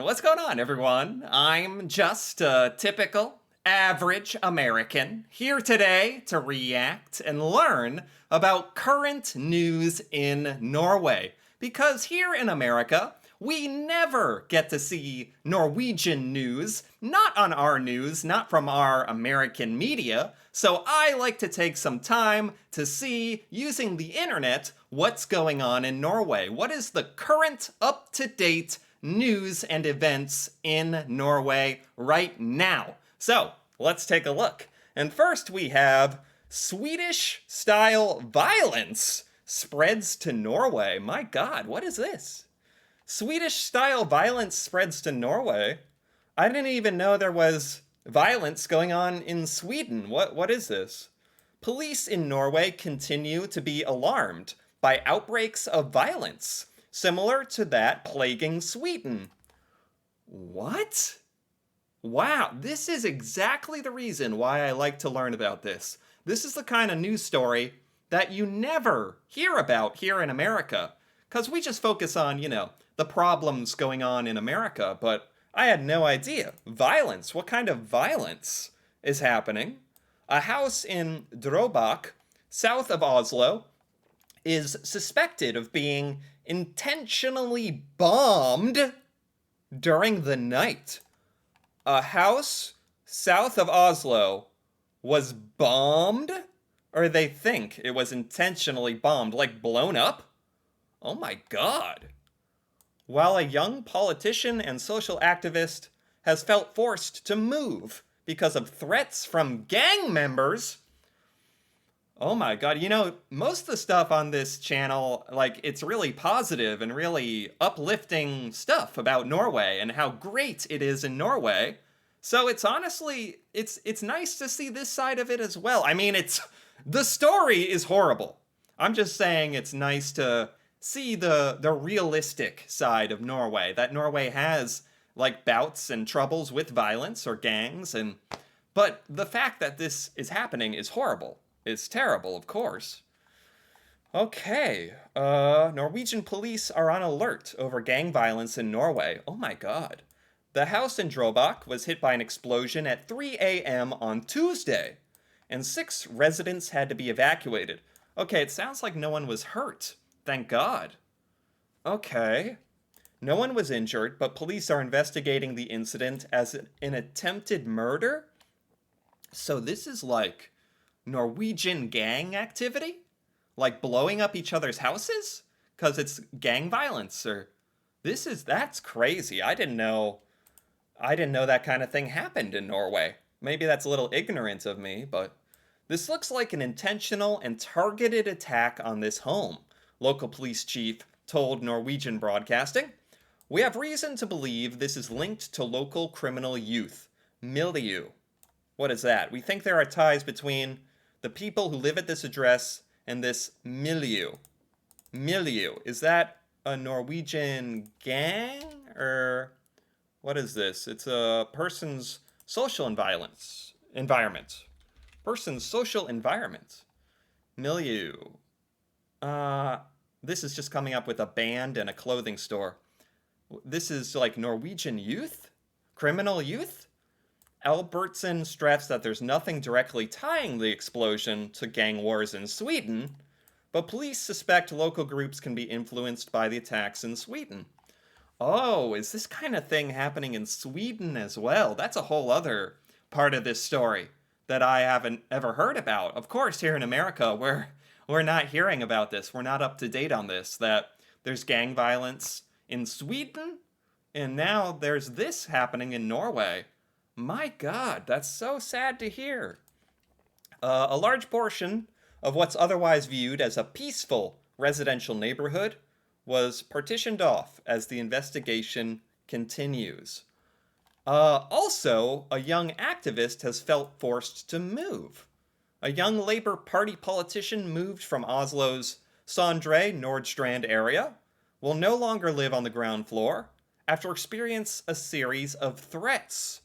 What's going on, everyone? I'm just a typical, average American here today to react and learn about current news in Norway. Because here in America, we never get to see Norwegian news, not on our news, not from our American media. So I like to take some time to see, using the internet, what's going on in Norway. What is the current, up-to-date news and events in Norway right now? So let's take a look. And first we have Swedish-style violence spreads to Norway. My God, what is this? Swedish-style violence spreads to Norway? I didn't even know there was violence going on in Sweden. What is this? Police in Norway continue to be alarmed by outbreaks of violence, similar to that plaguing Sweden. What? Wow, this is exactly the reason why I like to learn about this. This is the kind of news story that you never hear about here in America, because we just focus on, the problems going on in America, but I had no idea. Violence, what kind of violence is happening? A house in Drobak, south of Oslo, is suspected of being intentionally bombed during the night. A house south of Oslo was bombed? Or they think it was intentionally bombed, like blown up? Oh my God. While a young politician and social activist has felt forced to move because of threats from gang members. Oh my God, most of the stuff on this channel, it's really positive and really uplifting stuff about Norway and how great it is in Norway. So it's honestly, it's nice to see this side of it as well. I mean, the story is horrible. I'm just saying it's nice to see the realistic side of Norway, that Norway has bouts and troubles with violence or gangs, but the fact that this is happening is horrible. It's terrible, of course. Okay, Norwegian police are on alert over gang violence in Norway. Oh my God. The house in Drobak was hit by an explosion at 3 a.m. on Tuesday, and 6 residents had to be evacuated. Okay, it sounds like no one was hurt. Thank God. Okay. No one was injured, but police are investigating the incident as an attempted murder? So this is like Norwegian gang activity? Like blowing up each other's houses? Because it's gang violence, or that's crazy. I didn't know that kind of thing happened in Norway. Maybe that's a little ignorant of me, but this looks like an intentional and targeted attack on this home, local police chief told Norwegian Broadcasting. We have reason to believe this is linked to local criminal youth. Milieu. What is that? We think there are ties between the people who live at this address and this milieu. Milieu. Is that a Norwegian gang? Or what is this? It's a person's social environment. Person's social environment. Milieu. This is just coming up with a band and a clothing store. This is like Norwegian youth? Criminal youth? Albertson stressed that there's nothing directly tying the explosion to gang wars in Sweden, but police suspect local groups can be influenced by the attacks in Sweden. Oh, is this kind of thing happening in Sweden as well? That's a whole other part of this story that I haven't ever heard about. Of course, here in America, we're not hearing about this. We're not up to date on this, that there's gang violence in Sweden, and now there's this happening in Norway. My God, that's so sad to hear. A large portion of what's otherwise viewed as a peaceful residential neighborhood was partitioned off as the investigation continues. Also, a young activist has felt forced to move. A young Labour Party politician moved from Oslo's Sondre Nordstrand area, will no longer live on the ground floor after experiencing a series of threats.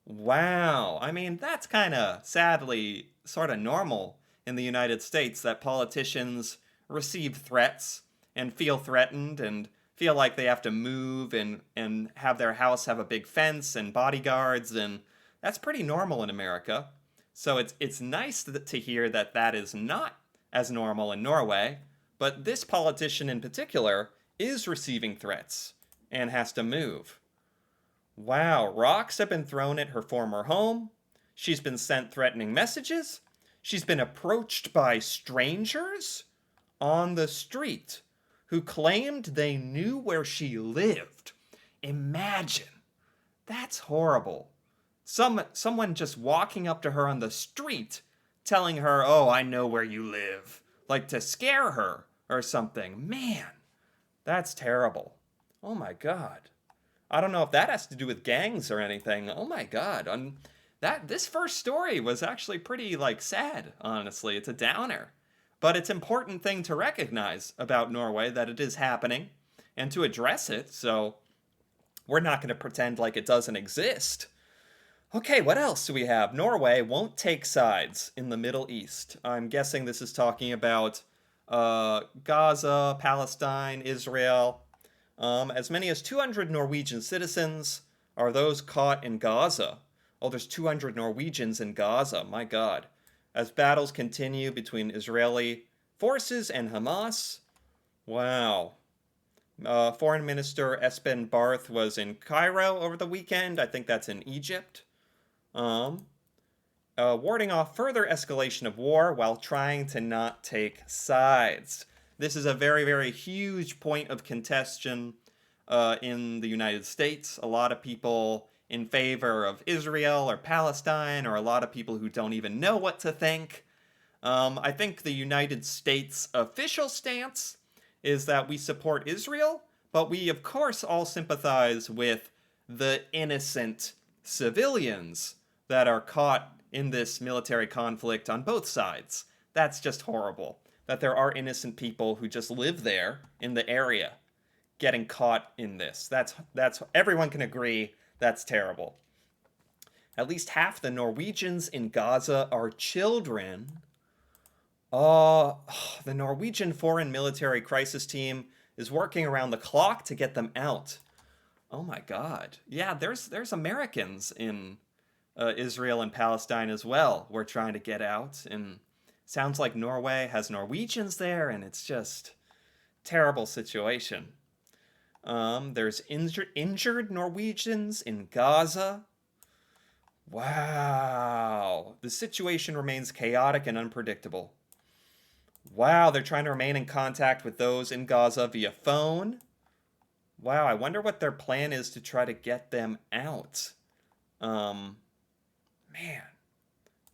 Wow, I mean, that's kind of sadly sort of normal in the United States, that politicians receive threats and feel threatened and feel like they have to move and have their house have a big fence and bodyguards, and that's pretty normal in America. So it's nice to hear that that is not as normal in Norway, but this politician in particular is receiving threats and has to move. Wow, rocks have been thrown at her former home. She's been sent threatening messages. She's been approached by strangers on the street who claimed they knew where she lived. Imagine. That's horrible. Someone just walking up to her on the street telling her, "Oh, I know where you live." Like to scare her or something. Man, that's terrible. Oh my god. I don't know if that has to do with gangs or anything. Oh my god. This first story was actually pretty like sad, honestly. It's a downer. But it's an important thing to recognize about Norway that it is happening and to address it. So we're not going to pretend like it doesn't exist. Okay, what else do we have? Norway won't take sides in the Middle East. I'm guessing this is talking about Gaza, Palestine, Israel. As many as 200 Norwegian citizens are those caught in Gaza. Oh, there's 200 Norwegians in Gaza. My God. As battles continue between Israeli forces and Hamas. Wow. Foreign Minister Espen Barth was in Cairo over the weekend. I think that's in Egypt. Warding off further escalation of war while trying to not take sides. This is a very, very huge point of contention in the United States. A lot of people in favor of Israel or Palestine, or a lot of people who don't even know what to think. I think the United States official stance is that we support Israel, but we of course all sympathize with the innocent civilians that are caught in this military conflict on both sides. That's just horrible. That there are innocent people who just live there in the area getting caught in this. That's everyone can agree that's terrible. At least half the Norwegians in Gaza are children. The Norwegian Foreign Military Crisis Team is working around the clock to get them out. Oh my God. Yeah, there's Americans in Israel and Palestine as well. We're trying to get out, and sounds like Norway has Norwegians there, and it's just terrible situation. There's injured Norwegians in Gaza. Wow. The situation remains chaotic and unpredictable. Wow, they're trying to remain in contact with those in Gaza via phone. Wow, I wonder what their plan is to try to get them out. Man.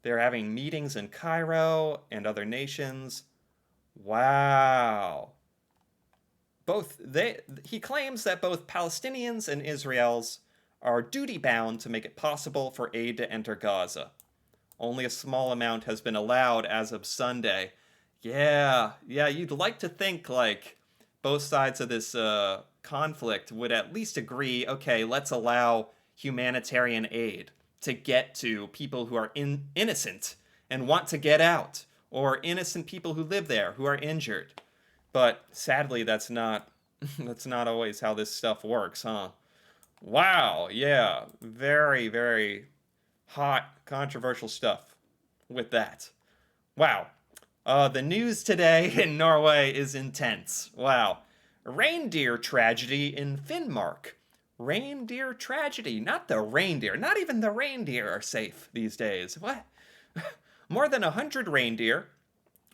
They're having meetings in Cairo and other nations. Wow. He claims that both Palestinians and Israelis are duty-bound to make it possible for aid to enter Gaza. Only a small amount has been allowed as of Sunday. Yeah, you'd like to think, like, both sides of this conflict would at least agree, okay, let's allow humanitarian aid to get to people who are innocent and want to get out, or innocent people who live there who are injured. But sadly, that's not always how this stuff works, huh? Wow, yeah, very, very hot, controversial stuff with that. Wow. The news today in Norway is intense. Wow. Reindeer tragedy in Finnmark. Reindeer tragedy. Not the reindeer. Not even the reindeer are safe these days. What? More than 100 reindeer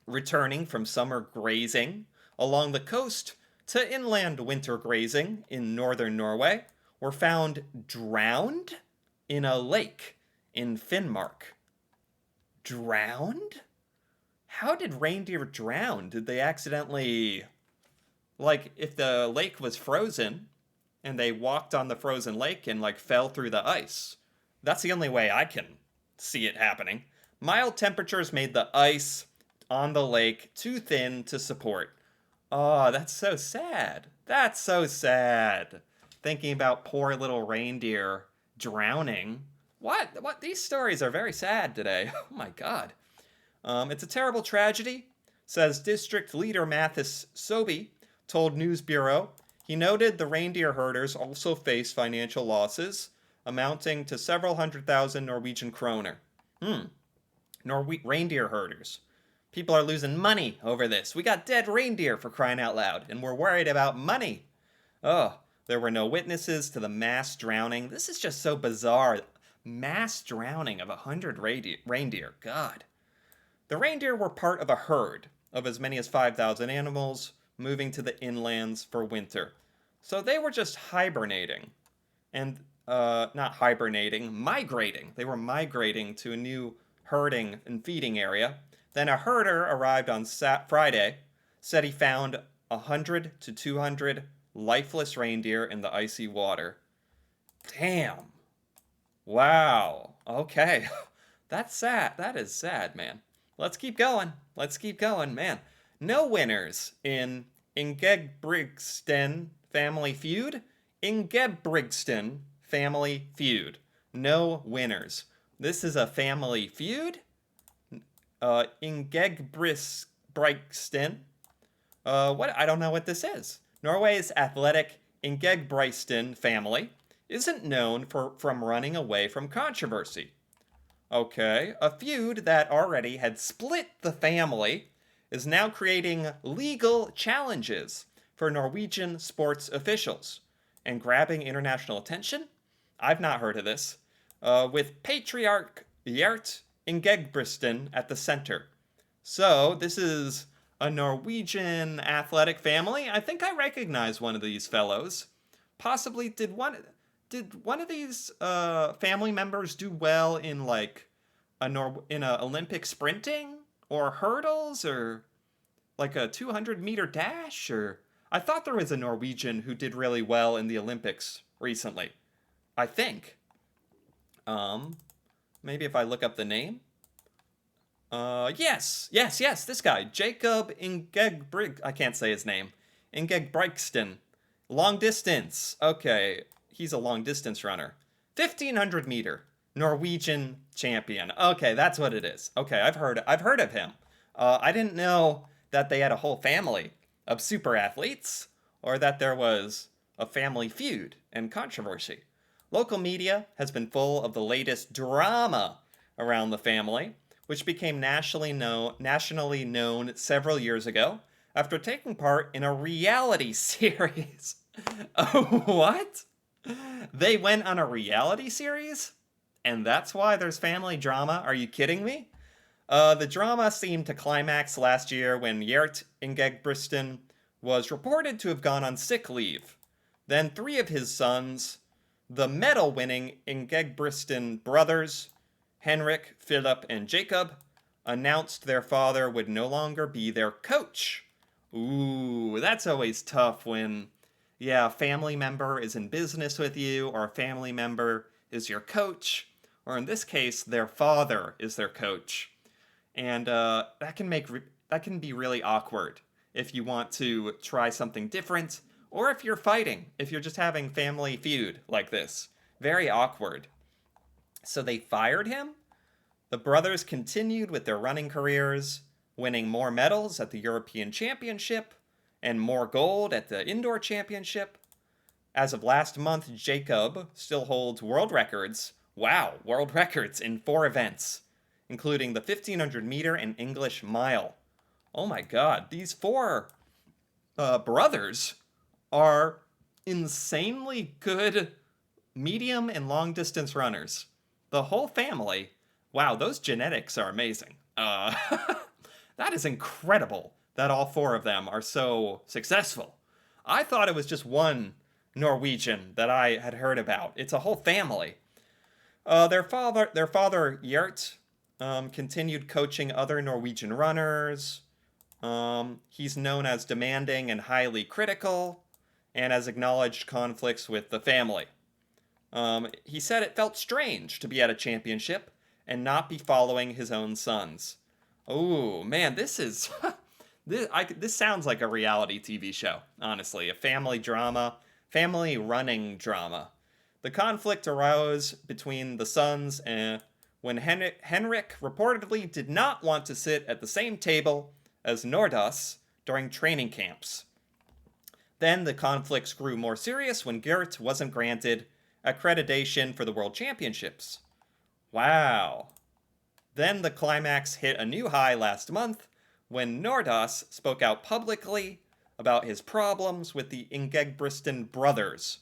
returning from summer grazing along the coast to inland winter grazing in northern Norway were found drowned in a lake in Finnmark. Drowned? How did reindeer drown? Did they accidentally... Like, if the lake was frozen and they walked on the frozen lake and, like, fell through the ice. That's the only way I can see it happening. Mild temperatures made the ice on the lake too thin to support. Oh, that's so sad. That's so sad. Thinking about poor little reindeer drowning. What? These stories are very sad today. Oh my God. It's a terrible tragedy, says District Leader Mathis Soby, told News Bureau. He noted the reindeer herders also faced financial losses amounting to several hundred thousand Norwegian kroner. Reindeer herders. People are losing money over this. We got dead reindeer for crying out loud, and we're worried about money. Oh, there were no witnesses to the mass drowning. This is just so bizarre. Mass drowning of 100 reindeer. God. The reindeer were part of a herd of as many as 5,000 animals moving to the inlands for winter. So they were just hibernating. And, not hibernating, migrating. They were migrating to a new herding and feeding area. Then a herder arrived on Friday, said he found 100 to 200 lifeless reindeer in the icy water. Damn. Wow. Okay. That's sad. That is sad, man. Let's keep going. Let's keep going, man. No winners in Ingebrigtsen family feud. Ingebrigtsen family feud. No winners. This is a family feud. Ingebrigtsen. What? I don't know what this is. Norway's athletic Ingebrigtsen family isn't known from running away from controversy. Okay, a feud that already had split the family is now creating legal challenges for Norwegian sports officials and grabbing international attention. I've not heard of this. With patriarch Gjert Ingebrigtsen at the center. So, this is a Norwegian athletic family. I think I recognize one of these fellows. Possibly did one of these family members do well in like in a Olympic sprinting or hurdles or like a 200-meter dash? Or I thought there was a Norwegian who did really well in the Olympics recently. I think. Maybe if I look up the name. Yes, this guy, Jacob I can't say his name. Ingebrigtsen. Long distance. Okay, he's a long distance runner. 1,500 meter. Norwegian champion. Okay, that's what it is. Okay, I've heard of him. I didn't know that they had a whole family of super athletes, or that there was a family feud and controversy. Local media has been full of the latest drama around the family, which became nationally known several years ago after taking part in a reality series. Oh, what? They went on a reality series? And that's why there's family drama? Are you kidding me? The drama seemed to climax last year when Gjert Ingebrigtsen was reported to have gone on sick leave. Then 3 of his sons, the medal-winning Ingebrigtsen brothers, Henrik, Philip, and Jacob, announced their father would no longer be their coach. Ooh, that's always tough when, a family member is in business with you, or a family member is your coach, or in this case, their father is their coach. And that can be really awkward if you want to try something different, or if you're fighting, if you're just having family feud like this. Very awkward. So they fired him? The brothers continued with their running careers, winning more medals at the European Championship and more gold at the Indoor Championship. As of last month, Jacob still holds world records. Wow, world records in 4 events, including the 1,500 meter and English mile. Oh my god, these 4 brothers are insanely good medium and long distance runners. The whole family. Wow, those genetics are amazing. That is incredible that all 4 of them are so successful. I thought it was just one Norwegian that I had heard about. It's a whole family. Their father Gjert, continued coaching other Norwegian runners. He's known as demanding and highly critical, and has acknowledged conflicts with the family. He said it felt strange to be at a championship and not be following his own sons. Oh man, this is this sounds like a reality TV show. Honestly, a family drama, family running drama. The conflict arose between the sons when Henrik reportedly did not want to sit at the same table as Nordas during training camps. Then the conflicts grew more serious when Gert wasn't granted accreditation for the World Championships. Wow. Then the climax hit a new high last month when Nordas spoke out publicly about his problems with the Ingebrigtsen brothers.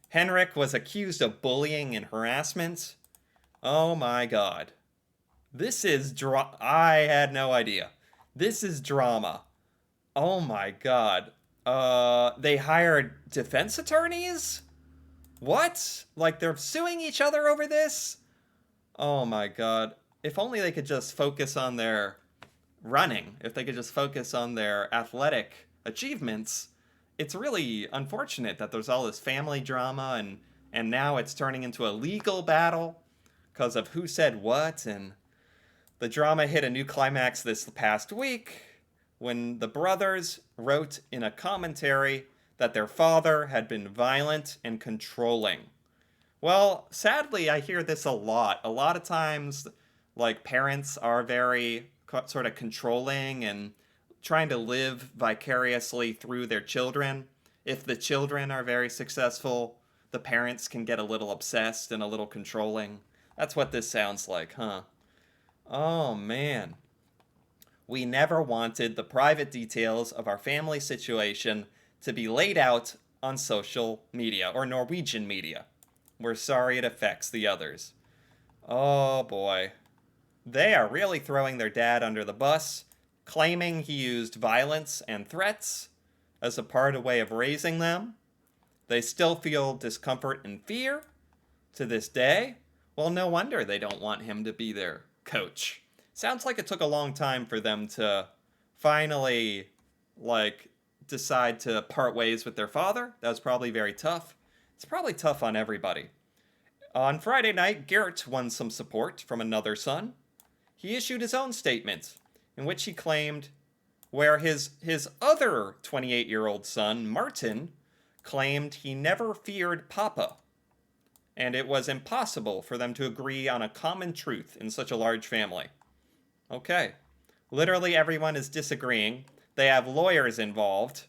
Henrik was accused of bullying and harassment. Oh my god. This is I had no idea. This is drama. Oh my god. They hired defense attorneys? What? Like they're suing each other over this? Oh my god. If only they could just focus on their running. If they could just focus on their athletic achievements. It's really unfortunate that there's all this family drama and now it's turning into a legal battle because of who said what, and the drama hit a new climax this past week when the brothers wrote in a commentary that their father had been violent and controlling. Well, sadly, I hear this a lot. A lot of times, like, parents are very sort of controlling and trying to live vicariously through their children. If the children are very successful, the parents can get a little obsessed and a little controlling. That's what this sounds like, huh? Oh, man. We never wanted the private details of our family situation to be laid out on social media or Norwegian media. We're sorry it affects the others. Oh, boy. They are really throwing their dad under the bus, claiming he used violence and threats as a part of way of raising them. They still feel discomfort and fear to this day. Well, no wonder they don't want him to be their coach. Sounds like it took a long time for them to finally, decide to part ways with their father. That was probably very tough. It's probably tough on everybody. On Friday night, Gert won some support from another son. He issued his own statement, in which he claimed where his other 28-year-old son, Martin, claimed he never feared Papa, and it was impossible for them to agree on a common truth in such a large family. Okay. Literally everyone is disagreeing. They have lawyers involved.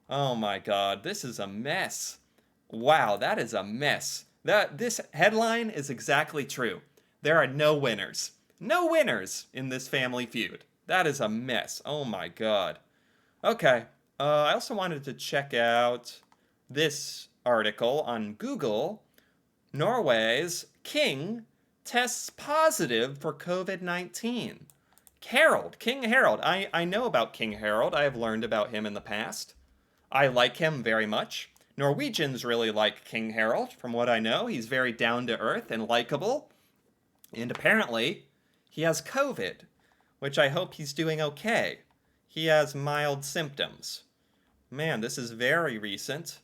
Oh my god, this is a mess. Wow, that is a mess. This headline is exactly true. There are no winners. No winners in this family feud. That is a mess. Oh my god. Okay. I also wanted to check out this article on Google. Norway's king tests positive for COVID-19. King Harold. I know about King Harold. I have learned about him in the past. I like him very much. Norwegians really like King Harold, from what I know. He's very down to earth and likable. And apparently, he has COVID, which I hope he's doing okay. He has mild symptoms. Man, this is very recent.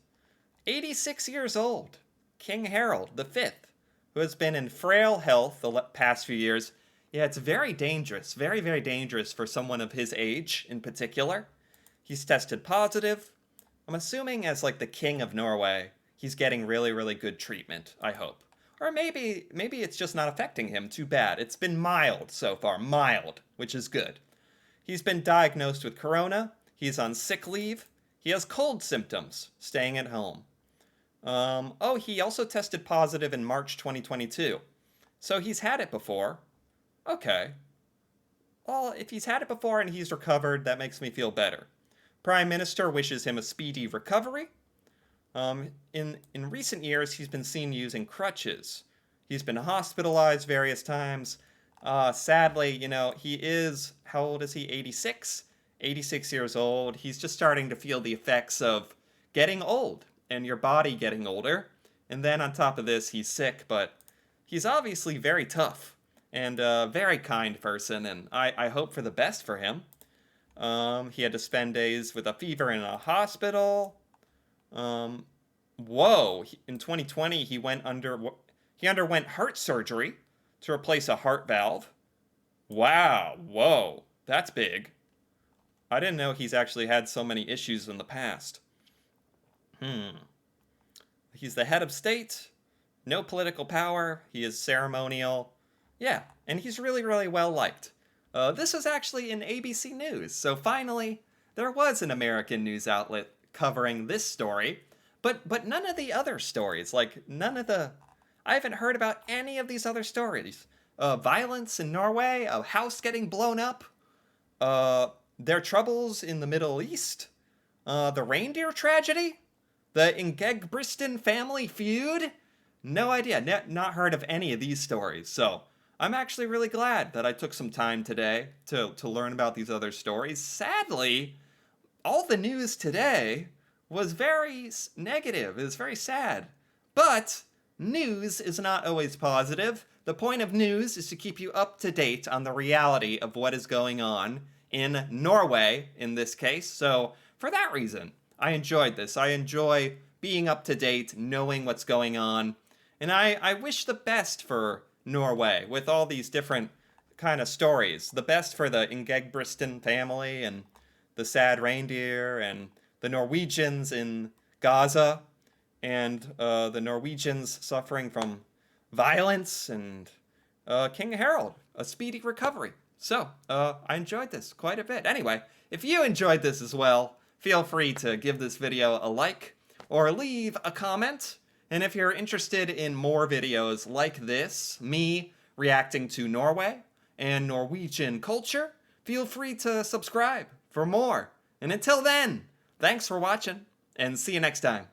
86 years old. King Harold V, who has been in frail health the past few years. Yeah, it's very dangerous. Very, very dangerous for someone of his age in particular. He's tested positive. I'm assuming as the king of Norway, he's getting really, really good treatment, I hope. Or maybe it's just not affecting him too bad. It's been mild so far. Mild, which is good. He's been diagnosed with corona. He's on sick leave. He has cold symptoms, staying at home. He also tested positive in March 2022. So he's had it before. Okay. Well, if he's had it before and he's recovered, that makes me feel better. Prime Minister wishes him a speedy recovery. In recent years, he's been seen using crutches. He's been hospitalized various times. Sadly, he is, how old is he? 86? 86 years old. He's just starting to feel the effects of getting old and your body getting older. And then on top of this, he's sick, but he's obviously very tough and a very kind person, and I hope for the best for him. He had to spend days with a fever in a hospital. In 2020, he underwent heart surgery to replace a heart valve. Wow, whoa, that's big. I didn't know he's actually had so many issues in the past. He's the head of state, no political power, he is ceremonial. Yeah, and he's really, really well liked. This is actually in ABC News, so finally, there was an American news outlet covering this story, but none of the other stories. Like, I haven't heard about any of these other stories. Violence in Norway, a house getting blown up, their troubles in the Middle East, the reindeer tragedy, the Ingegbriston family feud. No idea. Not heard of any of these stories. So I'm actually really glad that I took some time today to learn about these other stories. Sadly, all the news today was very negative. It was very sad. But news is not always positive. The point of news is to keep you up to date on the reality of what is going on in Norway, in this case. So, for that reason, I enjoyed this. I enjoy being up to date, knowing what's going on. And I wish the best for Norway with all these different kind of stories. The best for the Ingegbriston family and the sad reindeer and the Norwegians in Gaza and the Norwegians suffering from violence and King Harold, a speedy recovery. So, I enjoyed this quite a bit. Anyway, if you enjoyed this as well, feel free to give this video a like or leave a comment. And if you're interested in more videos like this, me reacting to Norway and Norwegian culture, feel free to subscribe for more. And until then, thanks for watching, and see you next time.